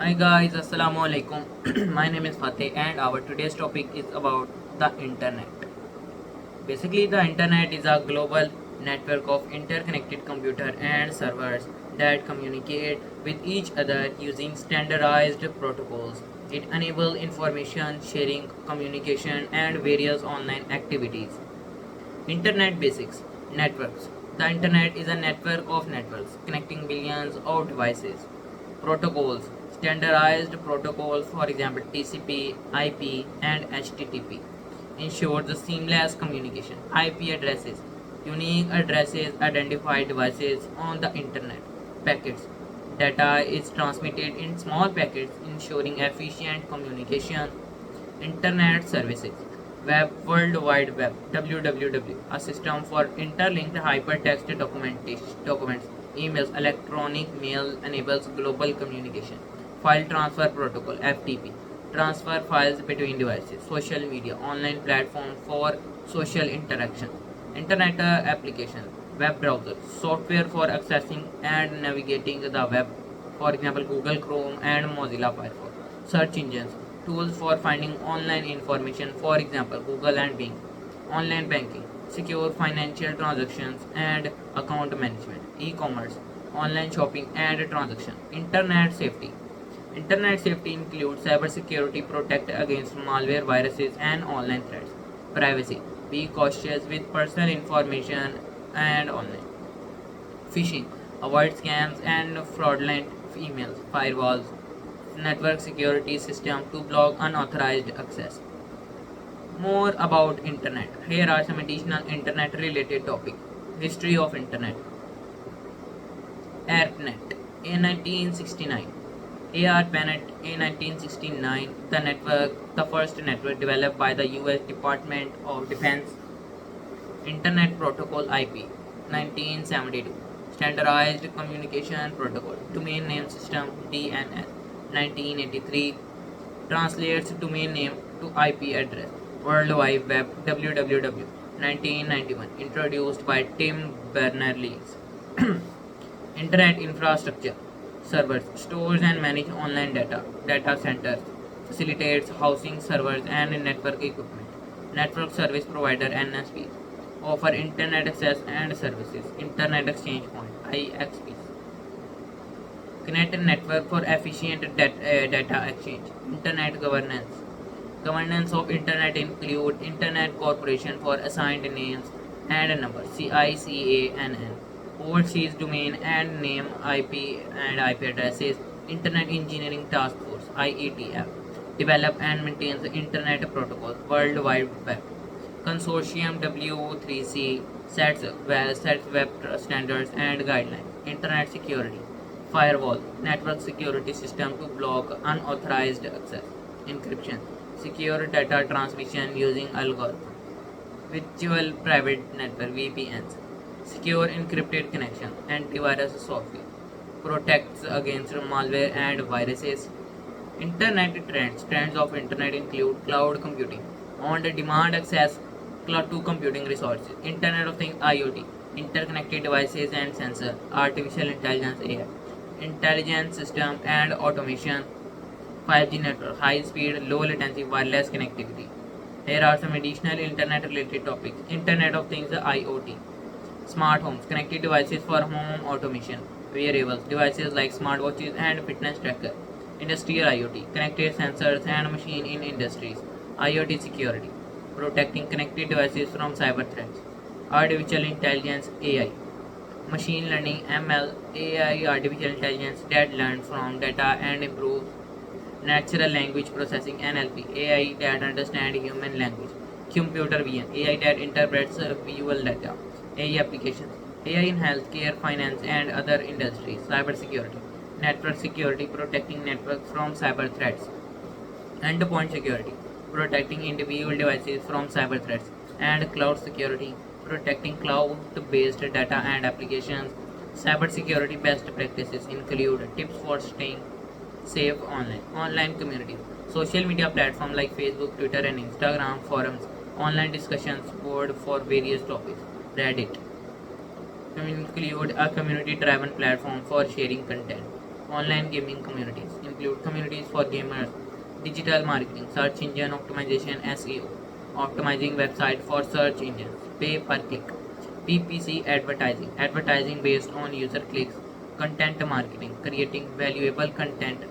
Hi guys, Assalamu alaikum. My name is Fateh and our today's topic is about the internet. Basically, the internet is a global network of interconnected computers and servers that communicate with each other using standardized protocols. It enables information sharing, communication, and various online activities. Internet basics. Networks. The internet is a network of networks connecting billions of devices. Protocols. Standardized protocols, for example TCP, IP, and HTTP, ensure the seamless communication. IP addresses. Unique addresses identify devices on the internet. Packets. Data is transmitted in small packets, ensuring efficient communication. Internet services. World Wide Web (WWW), a system for interlinked hypertext documents, emails, electronic mail enables global communication. File Transfer Protocol (FTP), transfer files between devices. Social media, online platform for social interaction. Internet application, web browser, software for accessing and navigating the web, for example Google Chrome and Mozilla Firefox. Search engines, tools for finding online information, for example Google and Bing. Online banking, secure financial transactions and account management. E-commerce, online shopping and transaction. Internet safety includes cybersecurity, protect against malware, viruses, and online threats. Privacy, be cautious with personal information and online. Phishing, avoid scams and fraudulent emails. Firewalls, network security system to block unauthorized access. More about internet. Here are some additional internet related topics. History of internet. ARPANET in 1969. ARPANET in 1969, the first network developed by the US Department of Defense. Internet Protocol IP 1972, Standardized Communication Protocol, Domain Name System DNS 1983, translates domain name to IP address. World Wide Web WWW 1991, introduced by Tim Berners-Lee. Internet infrastructure, servers, stores and manage online data. Data centers, facilitates housing servers and network equipment. Network service provider NSPs, offer internet access and services. Internet exchange point IXPs, connect a network for efficient data exchange. Internet governance. Governance of internet include Internet Corporation for assigned names and numbers CICANN, oversees domain and name IP and IP addresses. Internet Engineering Task Force IETF, develop and maintains the Internet Protocol. World Wide Web Consortium W3C sets web standards and guidelines. Internet security, firewall, network security system to block unauthorized access. Encryption, secure data transmission using algorithm. Virtual private network VPNs, secure encrypted connection. Antivirus software, protects against malware and viruses. Internet trends of internet include cloud computing, on-demand access to computing resources. Internet of Things IoT, interconnected devices and sensor. Artificial intelligence AI, intelligence system and automation. 5G network, high speed, low latency wireless connectivity. Here are some additional internet related topics. Internet of Things IoT, smart homes, connected devices for home automation. Wearables, devices like smartwatches and fitness tracker. Industrial IoT, connected sensors and machine in industries. IoT security, protecting connected devices from cyber threats. Artificial intelligence AI, machine learning ML, AI artificial intelligence that learns from data and improves. Natural language processing NLP, AI that understands human language. Computer vision, AI that interprets visual data. AI applications, AI in healthcare, finance, and other industries. Cybersecurity, network security, protecting networks from cyber threats. Endpoint security, protecting individual devices from cyber threats. And cloud security, protecting cloud-based data and applications. Cybersecurity best practices include tips for staying safe online. Online communities, social media platforms like Facebook, Twitter, and Instagram. Forums, online discussions board for various topics. Reddit include a community-driven platform for sharing content. Online gaming communities include communities for gamers, digital marketing, search engine optimization (SEO), optimizing website for search engines, pay per click, PPC advertising based on user clicks, content marketing, creating valuable content